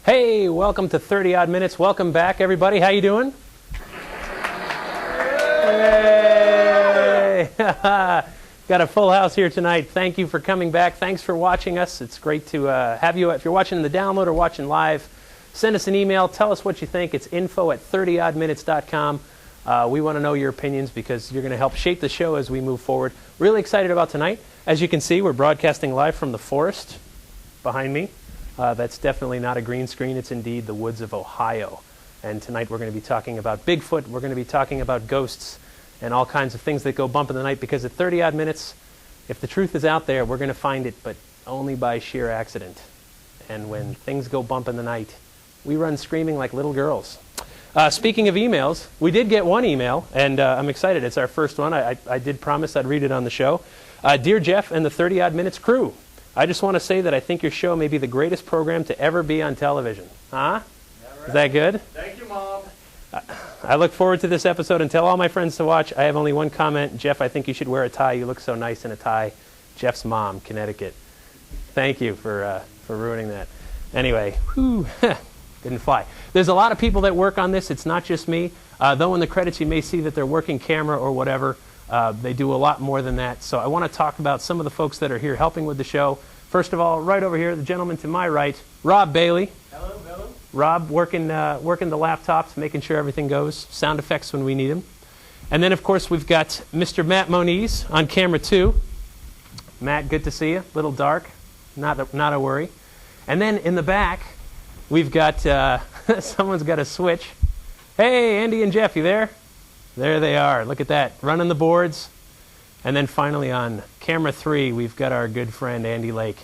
Hey, welcome to 30 Odd Minutes. Welcome back, everybody. How you doing? Hey! Got a full house here tonight. Thank you for coming back. Thanks for watching us. It's great to have you. If you're watching the download or watching live, send us an email. Tell us what you think. It's info@30oddminutes.com. We want to know your opinions because you're going to help shape the show as we move forward. Really excited about tonight. As you can see, we're broadcasting live from the forest behind me. That's definitely not a green screen. It's indeed the woods of Ohio. And tonight we're going to be talking about Bigfoot. We're going to be talking about ghosts and all kinds of things that go bump in the night, because at 30 odd minutes, if the truth is out there, we're going to find it, but only by sheer accident. And when things go bump in the night, we run screaming like little girls. Speaking of emails, we did get one email, and I'm excited. It's our first one. I did promise I'd read it on the show. Dear Jeff and the 30 odd minutes crew, I just want to say that I think your show may be the greatest program to ever be on television. Huh? Right. Is that good? Thank you, Mom. I look forward to this episode and tell all my friends to watch. I have only one comment. Jeff, I think you should wear a tie. You look so nice in a tie. Jeff's mom, Connecticut. Thank you for ruining that. Anyway, whew, didn't fly. There's a lot of people that work on this. It's not just me. Though in the credits you may see that they're working camera or whatever. They do a lot more than that. So I want to talk about some of the folks that are here helping with the show. First of all, right over here, the gentleman to my right, Rob Bailey. Hello, hello. Rob working the laptops, making sure everything goes. Sound effects when we need them. And then, of course, we've got Mr. Matt Moniz on camera 2. Matt, good to see you. A little dark. Not a worry. And then in the back, we've got, someone's got a switch. Hey, Andy and Jeff, you there? There they are. Look at that. Running the boards. And then finally on camera 3, we've got our good friend Andy Lake.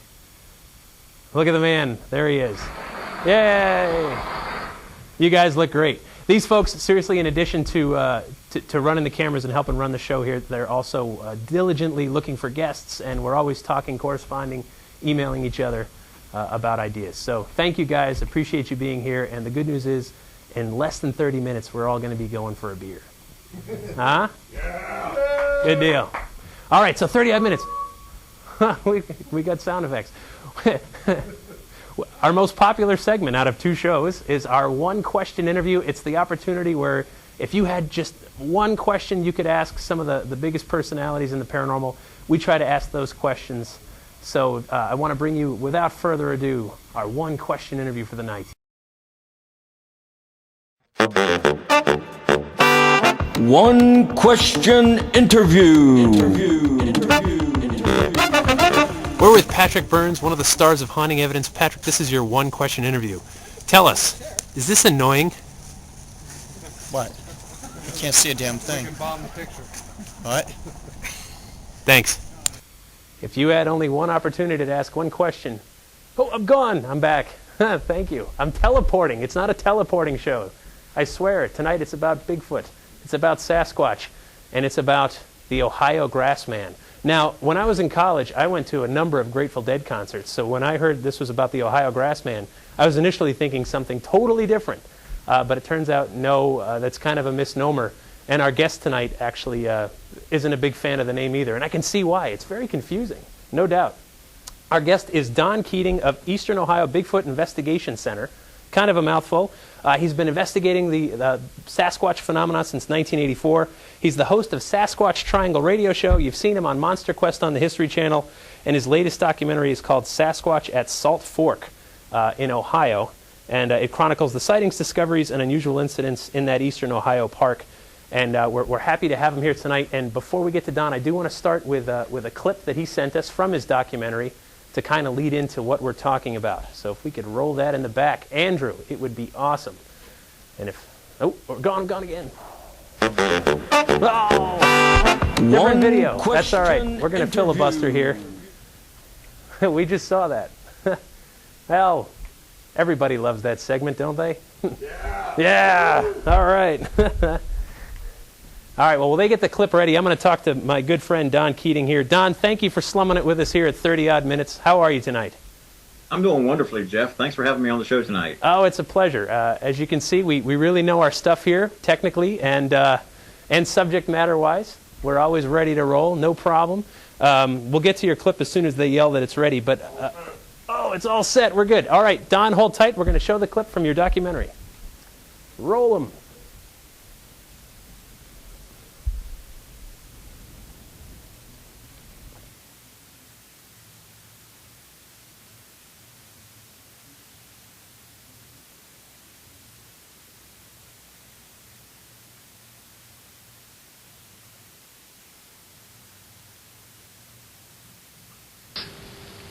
Look at the man. There he is. Yay! You guys look great. These folks, seriously, in addition to running the cameras and helping run the show here, they're also diligently looking for guests, and we're always talking, corresponding, emailing each other about ideas. So thank you guys. Appreciate you being here. And the good news is, in less than 30 minutes, we're all going to be going for a beer. Huh? Yeah. Good deal. All right, so 30 odd minutes. we got sound effects. Our most popular segment out of 2 shows is our one question interview. It's the opportunity where if you had just one question you could ask some of the biggest personalities in the paranormal, we try to ask those questions. So I want to bring you, without further ado, our one question interview for the night. One question interview. We're with Patrick Burns, one of the stars of Haunting Evidence. Patrick, this is your one question interview. Tell us, is this annoying? What? I can't see a damn thing. Bomb the picture. What? Thanks. If you had only one opportunity to ask one question. Oh, I'm gone. I'm back. Thank you. I'm teleporting. It's not a teleporting show. I swear. Tonight it's about Bigfoot. It's about Sasquatch. And it's about the Ohio Grassman. Now, when I was in college, I went to a number of Grateful Dead concerts. So when I heard this was about the Ohio Grassman, I was initially thinking something totally different. But it turns out, no, that's kind of a misnomer. And our guest tonight actually isn't a big fan of the name either. And I can see why. It's very confusing, no doubt. Our guest is Don Keating of Eastern Ohio Bigfoot Investigation Center. Kind of a mouthful. He's been investigating the Sasquatch phenomenon since 1984. He's the host of Sasquatch Triangle Radio Show. You've seen him on Monster Quest on the History Channel. And his latest documentary is called Sasquatch at Salt Fork in Ohio. And it chronicles the sightings, discoveries, and unusual incidents in that Eastern Ohio park. And we're happy to have him here tonight. And before we get to Don, I do want to start with a clip that he sent us from his documentary to kind of lead into what we're talking about. So if we could roll that in the back, Andrew, it would be awesome. And if, oh, we're gone again. Oh, different video. That's all right. We're going to filibuster here. We just saw that. Well, everybody loves that segment, don't they? Yeah. Yeah. All right. All right, well, they get the clip ready. I'm going to talk to my good friend Don Keating here. Don, thank you for slumming it with us here at 30 Odd Minutes. How are you tonight? I'm doing wonderfully, Jeff. Thanks for having me on the show tonight. Oh, it's a pleasure. As you can see, we really know our stuff here, technically and subject matter-wise. We're always ready to roll, no problem. We'll get to your clip as soon as they yell that it's ready, but oh, it's all set. We're good. All right, Don, hold tight. We're going to show the clip from your documentary. Roll them.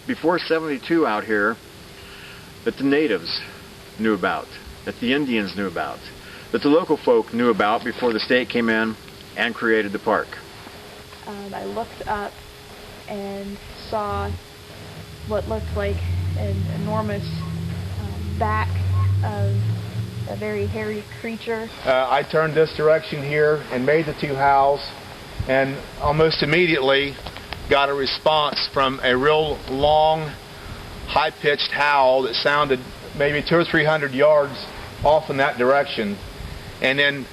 Before 72 out here, that the natives knew about, that the Indians knew about, that the local folk knew about before the state came in and created the park. I looked up and saw what looked like an enormous back of a very hairy creature. I turned this direction here and made the two howls, and almost immediately got a response from a real long, high-pitched howl that sounded maybe 200 or 300 yards off in that direction, and then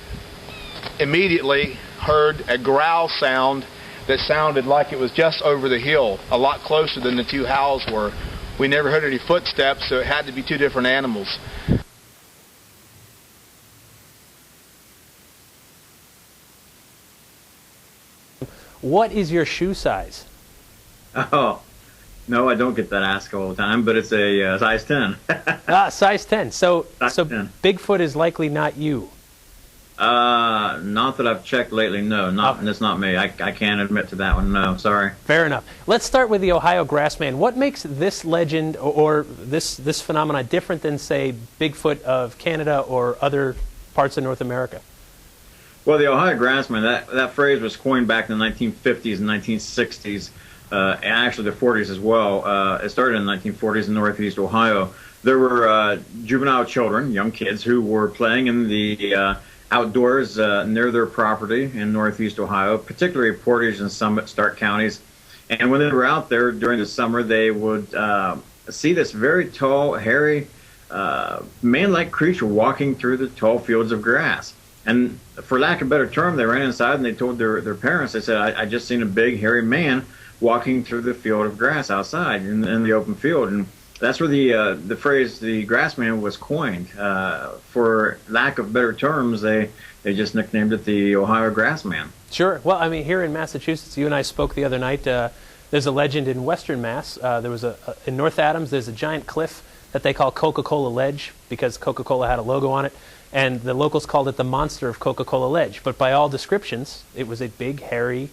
immediately heard a growl sound that sounded like it was just over the hill, a lot closer than the two howls were. We never heard any footsteps, so it had to be two different animals. What is your shoe size? Oh, no, I don't get that asked all the time, but it's a size 10. Size 10. So 10. Bigfoot is likely not you. Not that I've checked lately, no. And it's not me. I can't admit to that one, no, sorry. Fair enough. Let's start with the Ohio Grassman. What makes this legend or this phenomena different than, say, Bigfoot of Canada or other parts of North America? Well, the Ohio Grassman, that phrase was coined back in the 1950s and 1960s, and actually the 40s as well. It started in the 1940s in Northeast Ohio. There were juvenile children, young kids, who were playing in the outdoors near their property in Northeast Ohio, particularly Portage and Summit, Stark counties. And when they were out there during the summer, they would see this very tall, hairy, man-like creature walking through the tall fields of grass. And for lack of a better term, they ran inside and they told their parents, they said, I just seen a big, hairy man walking through the field of grass outside in the open field. And that's where the phrase, the Grassman, was coined. For lack of better terms, they just nicknamed it the Ohio Grassman. Sure. Well, I mean, here in Massachusetts, you and I spoke the other night. There's a legend in Western Mass. There was in North Adams, there's a giant cliff that they call Coca-Cola Ledge because Coca-Cola had a logo on it. And the locals called it the monster of Coca-Cola Ledge. But by all descriptions, it was a big, hairy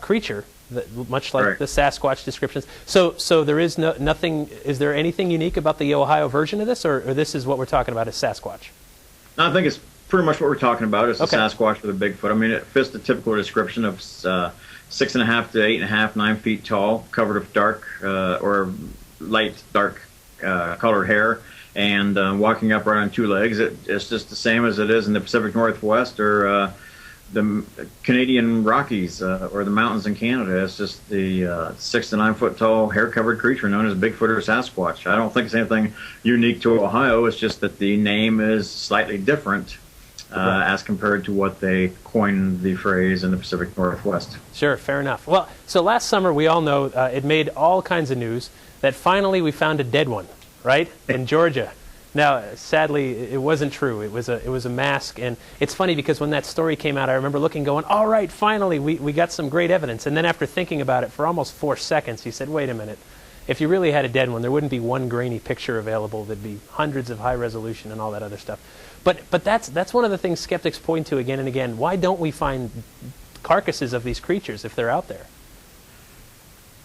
creature, much like the Sasquatch descriptions. So there is nothing. Is there anything unique about the Ohio version of this, or this is what we're talking about as Sasquatch? No, I think it's pretty much what we're talking about. It's a Sasquatch with a Bigfoot. I mean, it fits the typical description of 6.5 to 8.5, 9 feet tall, covered with dark or light dark colored hair, and walking upright on two legs. It's just the same as it is in the Pacific Northwest or the Canadian Rockies or the mountains in Canada. It's just the 6 to 9 foot tall, hair-covered creature known as Bigfoot or Sasquatch. I don't think it's anything unique to Ohio. It's just that the name is slightly different as compared to what they coined the phrase in the Pacific Northwest. Sure, fair enough. Well, so last summer, we all know it made all kinds of news that finally we found a dead one, right, in Georgia. Now, sadly, it wasn't true. It was a mask, and it's funny because when that story came out, I remember looking, going, all right, finally, we got some great evidence. And then after thinking about it for almost 4 seconds, he said, wait a minute. If you really had a dead one, there wouldn't be one grainy picture available. There'd be hundreds of high resolution and all that other stuff. But that's one of the things skeptics point to again and again. Why don't we find carcasses of these creatures if they're out there?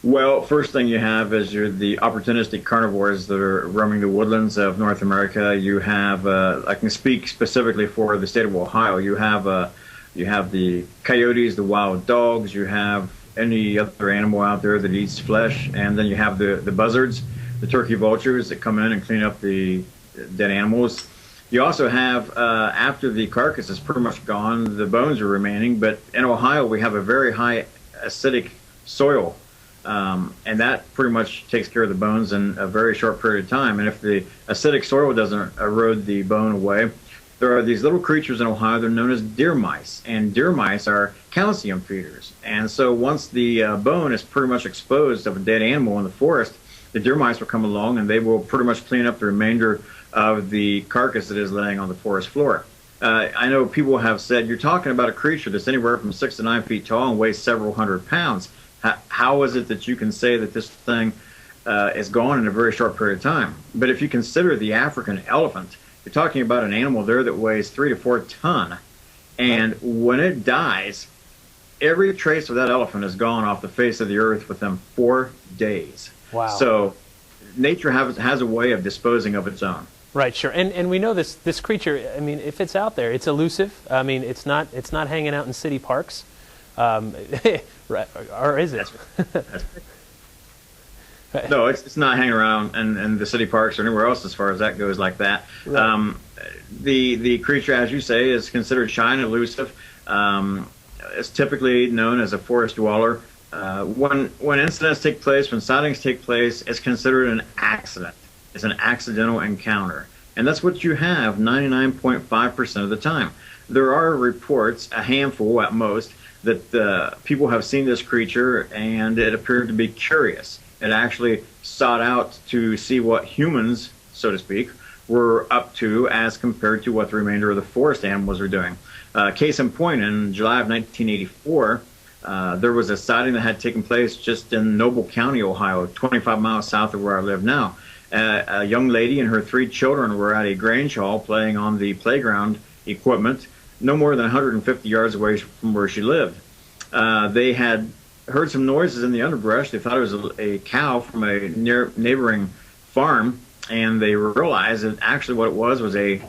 Well, first thing you have is the opportunistic carnivores that are roaming the woodlands of North America. You have, I can speak specifically for the state of Ohio. You have the coyotes, the wild dogs. You have any other animal out there that eats flesh, and then you have the buzzards, the turkey vultures that come in and clean up the dead animals. You also have, after the carcass is pretty much gone, the bones are remaining. But in Ohio, we have a very high acidic soil. and that pretty much takes care of the bones in a very short period of time. And if the acidic soil doesn't erode the bone away, there are these little creatures in Ohio that are known as deer mice, and deer mice are calcium feeders. And so once the bone is pretty much exposed of a dead animal in the forest, the deer mice will come along and they will pretty much clean up the remainder of the carcass that is laying on the forest floor. I know people have said, you're talking about a creature that's anywhere from 6 to 9 feet tall and weighs several hundred pounds. How is it that you can say that this thing is gone in a very short period of time? But if you consider the African elephant, you're talking about an animal there that weighs 3 to 4 tons. And when it dies, every trace of that elephant is gone off the face of the earth within 4 days. Wow. So nature has a way of disposing of its own. Right, sure. And we know this creature, I mean, if it's out there, it's elusive. I mean, it's not hanging out in city parks. Right, or is it? No, it's not hanging around in the city parks or anywhere else as far as that goes like that. Right. The creature, as you say, is considered shy and elusive. It's typically known as a forest dweller. When incidents take place, when sightings take place, it's considered an accident. It's an accidental encounter. And that's what you have 99.5% of the time. There are reports, a handful at most, that people have seen this creature and it appeared to be curious. It actually sought out to see what humans, so to speak, were up to as compared to what the remainder of the forest animals are doing. Case in point, in July of 1984, there was a sighting that had taken place just in Noble County, Ohio, 25 miles south of where I live now. A young lady and her 3 children were at a Grange Hall playing on the playground equipment, no more than 150 yards away from where she lived. They had heard some noises in the underbrush. They thought it was a cow from a neighboring farm, and they realized that actually what it was a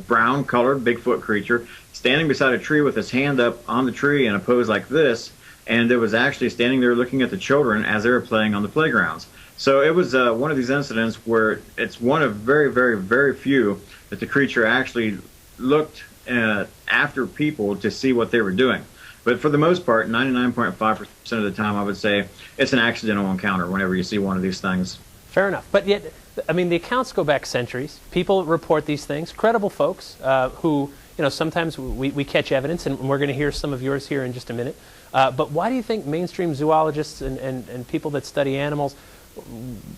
brown-colored Bigfoot creature standing beside a tree with his hand up on the tree in a pose like this, and it was actually standing there looking at the children as they were playing on the playgrounds. So it was one of these incidents where it's one of very, very, very few that the creature actually looked after people to see what they were doing. But for the most part, 99.5% of the time, I would say it's an accidental encounter whenever you see one of these things. Fair enough. But yet, I mean, the accounts go back centuries. People report these things, credible folks who, sometimes we catch evidence, and we're going to hear some of yours here in just a minute. But why do you think mainstream zoologists and people that study animals,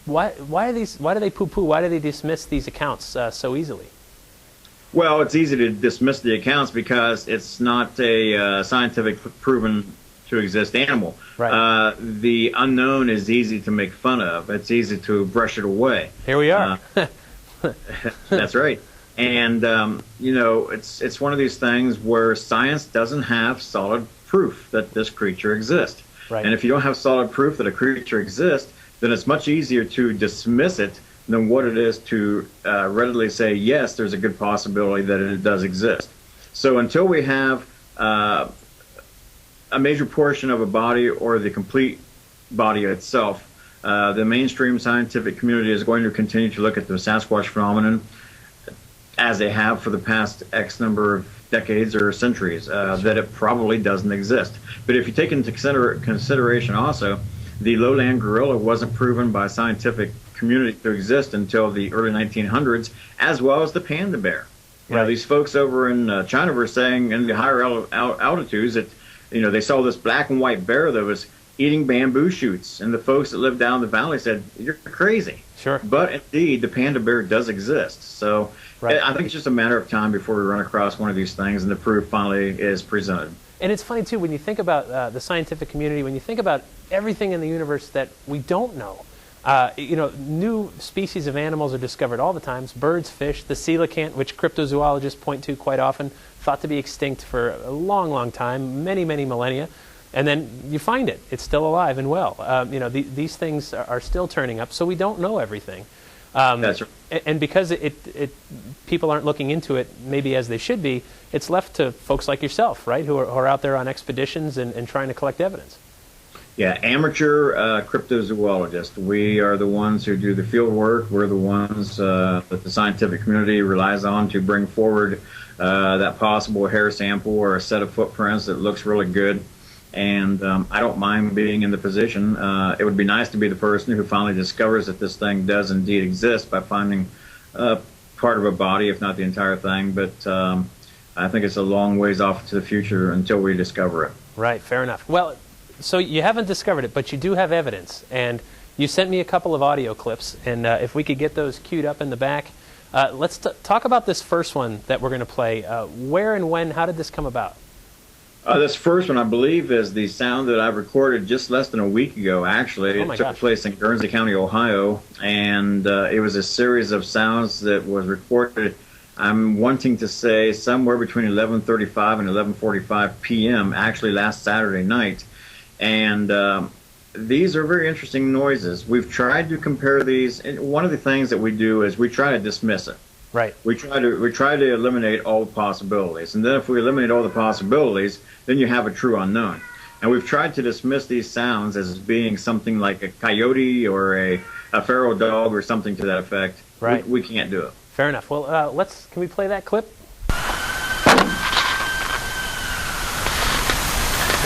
why do they poo-poo? Why do they dismiss these accounts so easily? Well, it's easy to dismiss the accounts because it's not a scientific proven to exist animal. Right. The unknown is easy to make fun of. It's easy to brush it away. Here we are. That's right. And, it's one of these things where science doesn't have solid proof that this creature exists. Right. And if you don't have solid proof that a creature exists, then it's much easier to dismiss it than what it is to readily say, yes, there's a good possibility that it does exist. So until we have a major portion of a body or the complete body itself, the mainstream scientific community is going to continue to look at the Sasquatch phenomenon as they have for the past X number of decades or centuries, that it probably doesn't exist. But if you take into consideration also, the lowland gorilla wasn't proven by scientific community to exist until the early 1900s, as well as the panda bear. Right. These folks over in China were saying in the higher altitudes that, they saw this black and white bear that was eating bamboo shoots, and the folks that lived down the valley said, "You're crazy." Sure. But indeed, the panda bear does exist. So right. I think it's just a matter of time before we run across one of these things and the proof finally is presented. And it's funny, too, when you think about the scientific community, when you think about everything in the universe that we don't know, new species of animals are discovered all the time. Birds, fish, the coelacanth, which cryptozoologists point to quite often, thought to be extinct for a long, long time, many, many millennia. And then you find it. It's still alive and well. These things are still turning up, so we don't know everything. That's right. And because people aren't looking into it maybe as they should be, it's left to folks like yourself, right, who are out there on expeditions and trying to collect evidence. Yeah, amateur cryptozoologists. We are the ones who do the field work. We're the ones that the scientific community relies on to bring forward that possible hair sample or a set of footprints that looks really good. And I don't mind being in the position. It would be nice to be the person who finally discovers that this thing does indeed exist by finding part of a body, if not the entire thing. But I think it's a long ways off to the future until we discover it. Right, fair enough. Well, so you haven't discovered it, but you do have evidence. And you sent me a couple of audio clips, and if we could get those queued up in the back. Let's talk about this first one that we're going to play. Where and when, how did this come about? This first one, I believe, is the sound that I recorded just less than a week ago, actually. It took place in Guernsey County, Ohio, and it was a series of sounds that was recorded, I'm wanting to say, somewhere between 11:35 and 11:45 p.m., actually last Saturday night. And these are very interesting noises. We've tried to compare these, and one of the things that we do is we try to dismiss it. Right. We try to eliminate all the possibilities, and then if we eliminate all the possibilities, then you have a true unknown. And we've tried to dismiss these sounds as being something like a coyote or a feral dog or something to that effect. Right. We can't do it. Fair enough. Well, can we play that clip? Turn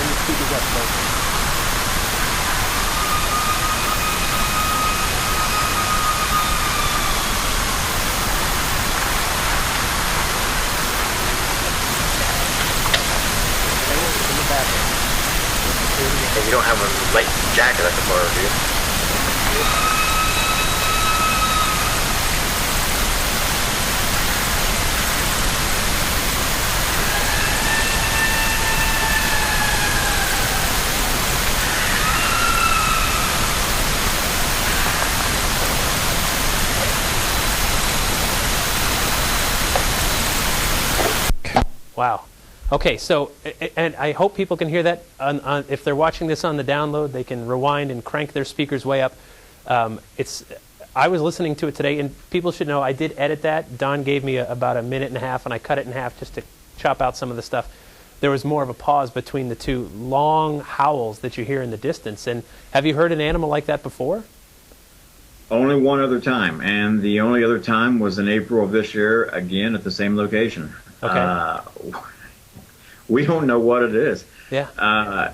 the speakers up, folks. You don't have a light jacket I can borrow, do you? Wow. Okay, so, and I hope people can hear that. If they're watching this on the download, they can rewind and crank their speakers way up. I was listening to it today, and people should know I did edit that. Don gave me about a minute and a half, and I cut it in half just to chop out some of the stuff. There was more of a pause between the two long howls that you hear in the distance. And have you heard an animal like that before? Only one other time, and the only other time was in April of this year, again at the same location. Okay. We don't know what it is. Yeah.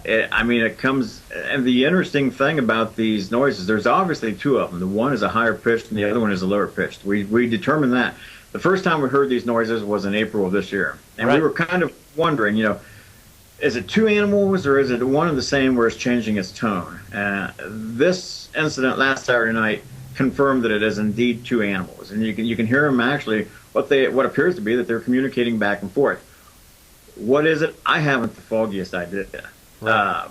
It comes, and the interesting thing about these noises, there's obviously two of them. The one is a higher pitched and the other one is a lower pitched. We determined that. The first time we heard these noises was in April of this year. And we were kind of wondering, is it two animals or is it one and the same where it's changing its tone? This incident last Saturday night confirmed that it is indeed two animals. And you can hear them actually, what appears to be that they're communicating back and forth. What is it? I haven't the foggiest idea. Right.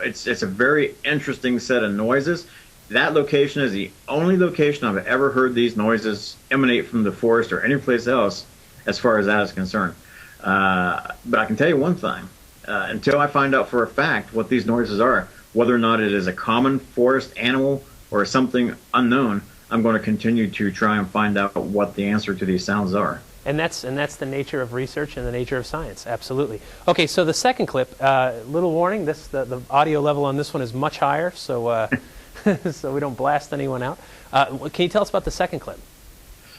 It's a very interesting set of noises. That location is the only location I've ever heard these noises emanate from the forest or any place else as far as that is concerned. But I can tell you one thing. Until I find out for a fact what these noises are, whether or not it is a common forest animal or something unknown, I'm going to continue to try and find out what the answer to these sounds are. And that's the nature of research and the nature of science. Absolutely. Okay, so the second clip, little warning, the audio level on this one is much higher, so so we don't blast anyone out. Can you tell us about the second clip?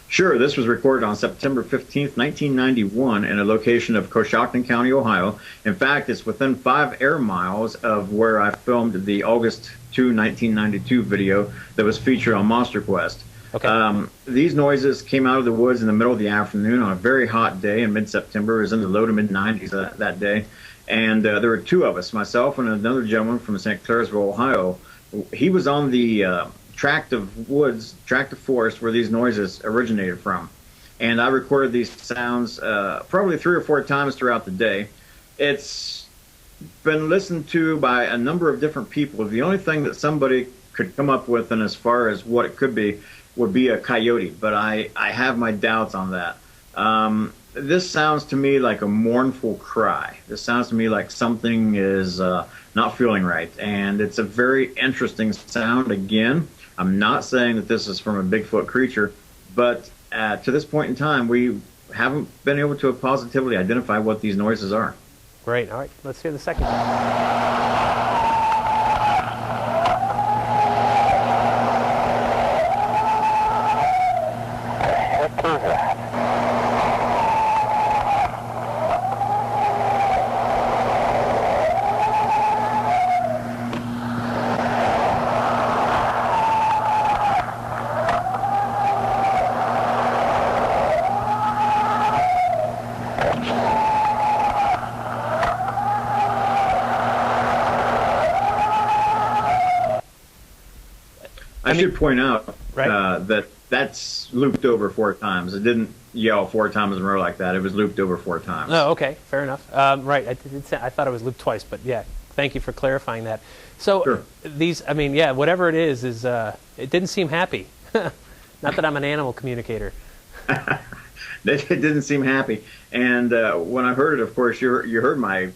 Sure. This was recorded on September 15th, 1991 in a location of Coshocton County, Ohio. In fact, it's within 5 air miles of where I filmed the August 2, 1992 video that was featured on Monster Quest. Okay. These noises came out of the woods in the middle of the afternoon on a very hot day in mid-September. It was in the low to mid-90s that day. And there were two of us, myself and another gentleman from St. Clairsville, Ohio. He was on the tract of forest where these noises originated from. And I recorded these sounds probably 3 or 4 times throughout the day. It's been listened to by a number of different people. The only thing that somebody could come up with, and as far as what it could be, would be a coyote, but I have my doubts on that. This sounds to me like a mournful cry. This sounds to me like something is not feeling right, and it's a very interesting sound. Again, I'm not saying that this is from a Bigfoot creature, but to this point in time, we haven't been able to positively identify what these noises are. Great. All right, let's hear the second one. I should point out Right. that that's looped over 4 times. It didn't yell 4 times in a row like that. It was looped over 4 times. Oh, okay, fair enough. Right, I thought it was looped twice, but yeah, thank you for clarifying that. So Sure. these, I mean, yeah, whatever it is it didn't seem happy. Not that I'm an animal communicator. It didn't seem happy. And when I heard it, of course, you heard my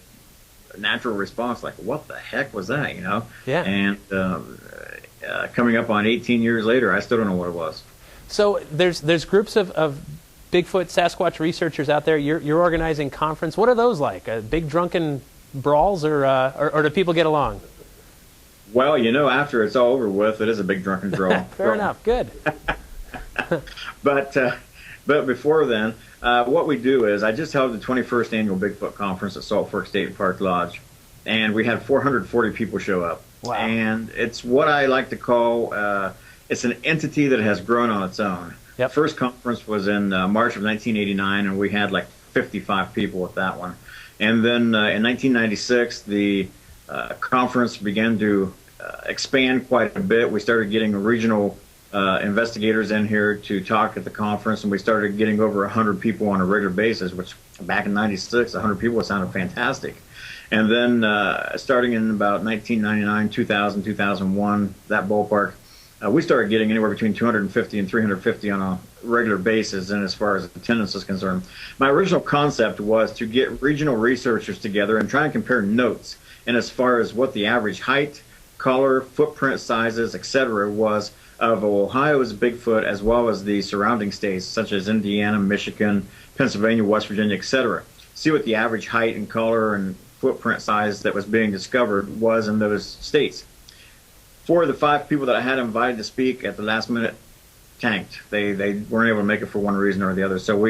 natural response, like, what the heck was that, you know? Yeah. And coming up on 18 years later, I still don't know what it was. So there's groups of Bigfoot, Sasquatch researchers out there. You're organizing conference. What are those like? Big drunken brawls, or do people get along? Well, you know, after it's all over with, it is a big drunken brawl. Fair enough. Good. But before then, what we do is I just held the 21st annual Bigfoot conference at Salt Fork State Park Lodge, and we had 440 people show up. Wow. And it's what I like to call it's an entity that has grown on its own. Yep. First conference was in March of 1989, and we had like 55 people at that one. And then in 1996, the conference began to expand quite a bit. We started getting regional investigators in here to talk at the conference, and we started getting over 100 people on a regular basis, which back in 96, 100 people sounded fantastic. And then starting in about 1999, 2000, 2001, that ballpark, we started getting anywhere between 250 and 350 on a regular basis, and as far as attendance is concerned. My original concept was to get regional researchers together and try and compare notes, and as far as what the average height, color, footprint sizes, etc. was of Ohio's Bigfoot, as well as the surrounding states such as Indiana, Michigan, Pennsylvania, West Virginia, etc. See what the average height and color and footprint size that was being discovered was in those states. 4 of the 5 people that I had invited to speak at the last minute tanked. They weren't able to make it for one reason or the other. So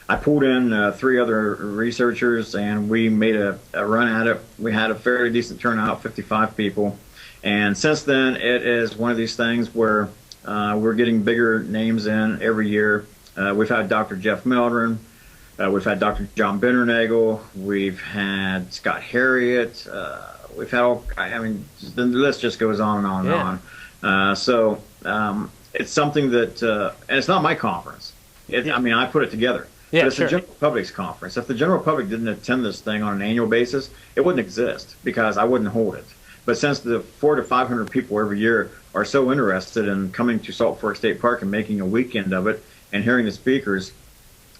I pulled in 3 other researchers, and we made a run at it. We had a fairly decent turnout, 55 people. And since then, it is one of these things where we're getting bigger names in every year. We've had Dr. Jeff Meldrum. We've had Dr. John Binternagel. We've had Scott Harriet. We've had all, I mean, the list just goes on and on and on. So it's something that, and it's not my conference. I mean, I put it together. Yeah, but it's sure. the general public's conference. If the general public didn't attend this thing on an annual basis, it wouldn't exist because I wouldn't hold it. But since the 400 to 500 people every year are so interested in coming to Salt Fork State Park and making a weekend of it and hearing the speakers,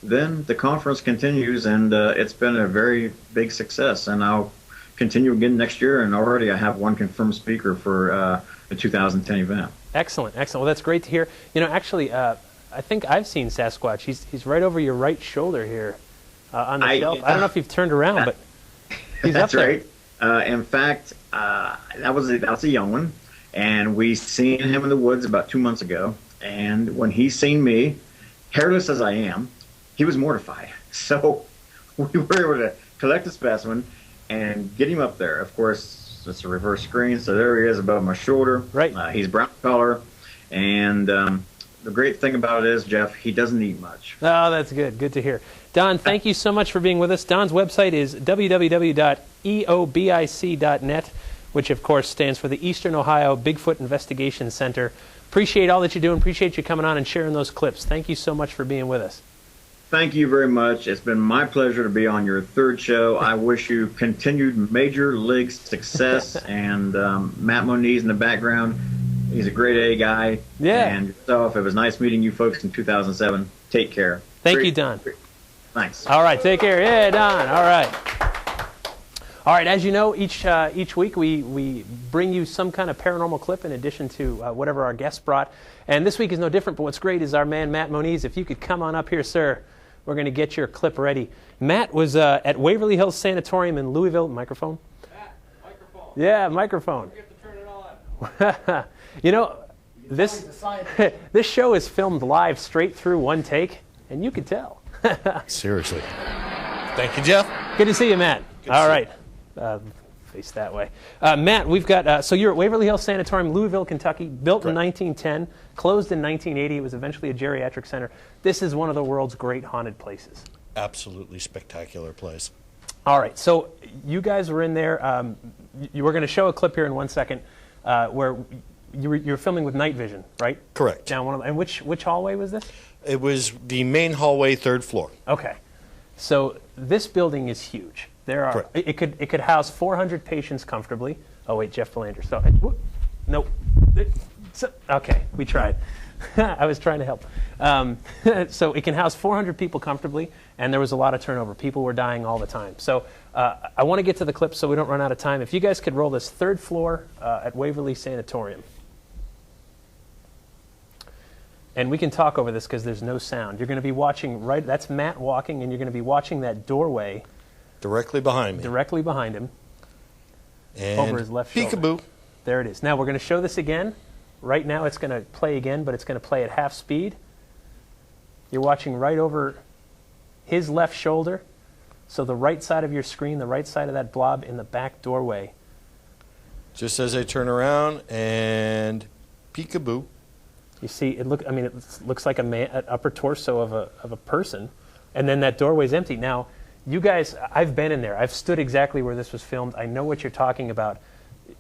then the conference continues, and it's been a very big success. And I'll continue again next year, and already I have one confirmed speaker for the 2010 event. Excellent, excellent. Well, that's great to hear. You know, actually, I think I've seen Sasquatch. He's right over your right shoulder here on the shelf. I don't know if you've turned around, but he's That's up there. right. In fact, that was a young one, and we seen him in the woods about 2 months ago. And when he seen me, hairless as I am, he was mortified. So we were able to collect a specimen and get him up there. Of course, it's a reverse screen, so there he is above my shoulder. Right. He's brown color, and the great thing about it is, Jeff, he doesn't eat much. Oh, that's good. Good to hear. Don, thank you so much for being with us. Don's website is www.eobic.net, which, of course, stands for the Eastern Ohio Bigfoot Investigation Center. Appreciate all that you're doing. Appreciate you coming on and sharing those clips. Thank you so much for being with us. Thank you very much. It's been my pleasure to be on your 3rd show. I wish you continued major league success. And Matt Moniz in the background, he's a great A guy. Yeah. And yourself, it was nice meeting you folks in 2007. Take care. Thank you, Don. Thanks. All right, take care. Yeah, Don. All right. All right, as you know, each week we bring you some kind of paranormal clip in addition to whatever our guests brought. And this week is no different, but what's great is our man, Matt Moniz. If you could come on up here, sir, we're going to get your clip ready. Matt was at Waverly Hills Sanatorium in Louisville. Microphone? Matt, microphone. Yeah, microphone. You have to turn it on. You know, this show is filmed live straight through one take, and you could tell. Seriously. Thank you, Jeff. Good to see you, Matt. All right. Face that way. Matt, we've got, so you're at Waverly Hills Sanatorium, Louisville, Kentucky, built in 1910, closed in 1980. It was eventually a geriatric center. This is one of the world's great haunted places. Absolutely spectacular place. All right, so you guys were in there. You were going to show a clip here in 1 second where you were filming with night vision, right? Correct. Down one of and which hallway was this? It was the main hallway, 3rd floor. Okay. So this building is huge. There are it could house 400 patients comfortably. Oh wait, Jeff Belanger. So nope. Okay, we tried. I was trying to help. So it can house 400 people comfortably, and there was a lot of turnover. People were dying all the time. So I want to get to the clip so we don't run out of time. If you guys could roll this 3rd floor at Waverly Sanatorium. And we can talk over this because there's no sound. You're going to be watching that's Matt walking, and you're going to be watching that doorway. Directly behind me. Directly behind him. And over his left shoulder. peekaboo. There it is. Now we're going to show this again. Right now it's going to play again, but it's going to play at half speed. You're watching right over his left shoulder. So the right side of your screen, the right side of that blob in the back doorway. Just as I turn around and peekaboo. You see, it looks like an upper torso of a person, and then that doorway's empty. Now, you guys, I've been in there. I've stood exactly where this was filmed. I know what you're talking about.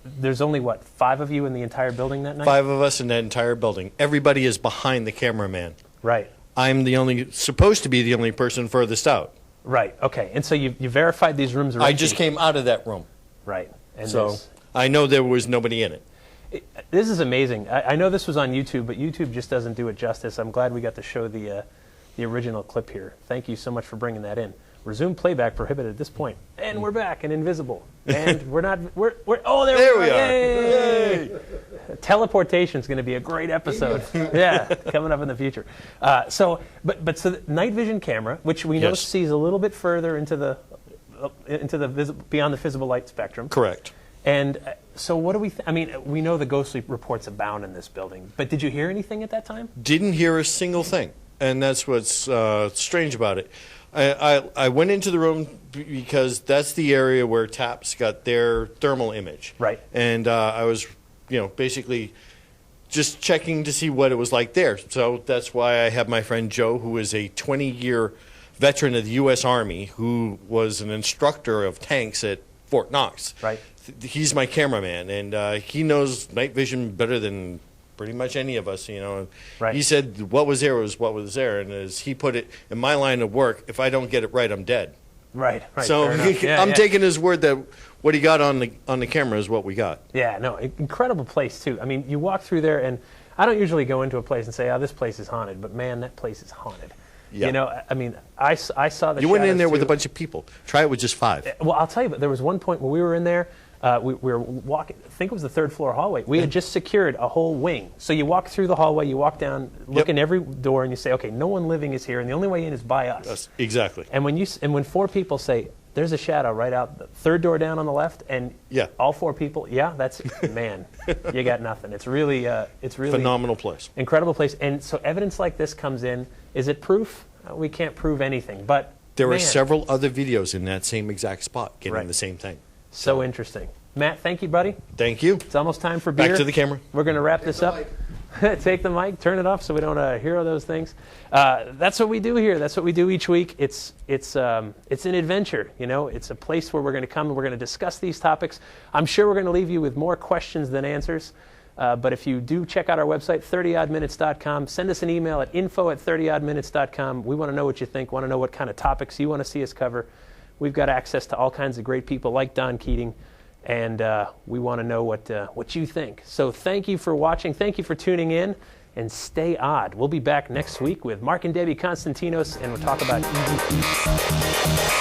There's only, 5 of you in the entire building that night? 5 of us in that entire building. Everybody is behind the cameraman. Right. I'm supposed to be the only person furthest out. Right, okay. And so you verified these rooms are I empty. just came out of that room. Right. And so I know there was nobody in it. This is amazing. I know this was on YouTube, but YouTube just doesn't do it justice. I'm glad we got to show the original clip here. Thank you so much for bringing that in. Resume playback prohibited at this point. And we're back and invisible. And we're oh, there we are. Yay! Teleportation is going to be a great episode. Yeah, coming up in the future. So the night vision camera, which we know sees a little bit further into the beyond the visible light spectrum. Correct. And so what do we we know the ghostly reports abound in this building, but did you hear anything at that time? Didn't hear a single thing. And that's what's strange about it. I went into the room because that's the area where TAPS got their thermal image. Right. And I was, basically just checking to see what it was like there. So that's why I have my friend Joe, who is a 20-year veteran of the U.S. Army, who was an instructor of tanks at Fort Knox. Right. He's my cameraman, and he knows night vision better than pretty much any of us, Right. He said what was there was what was there, and as he put it, in my line of work, if I don't get it right, I'm dead. Right. So I'm taking his word that what he got on the camera is what we got. Yeah, no, incredible place too. I mean, you walk through there, and I don't usually go into a place and say, "Oh, this place is haunted," but man, that place is haunted. Yeah. I saw the. You went in there too. with a bunch of people. Try it with just 5. Well, I'll tell you, but there was one point when we were in there. We were walking, I think it was the 3rd floor hallway. We had just secured a whole wing. So you walk through the hallway, you walk down, look in every door, and you say, okay, no one living is here, and the only way in is by us. Yes, exactly. And when 4 people say, there's a shadow right out the 3rd door down on the left, and all 4 people, that's, man, you got nothing. It's really phenomenal place. Incredible place. And so evidence like this comes in. Is it proof? We can't prove anything, but there are several other videos in that same exact spot getting the same thing. So interesting. Matt, thank you, buddy. Thank you. It's almost time for beer. Back to the camera. We're going to wrap this up. Take the mic, turn it off so we don't hear those things. That's what we do here. That's what we do each week. It's an adventure. It's a place where we're going to come and we're going to discuss these topics. I'm sure we're going to leave you with more questions than answers. But if you do check out our website, 30oddminutes.com, send us an email at info@30oddminutes.com. We want to know what you think, want to know what kind of topics you want to see us cover. We've got access to all kinds of great people like Don Keating, and we want to know what you think. So thank you for watching. Thank you for tuning in, and stay odd. We'll be back next week with Mark and Debbie Constantinos, and we'll talk about EVP.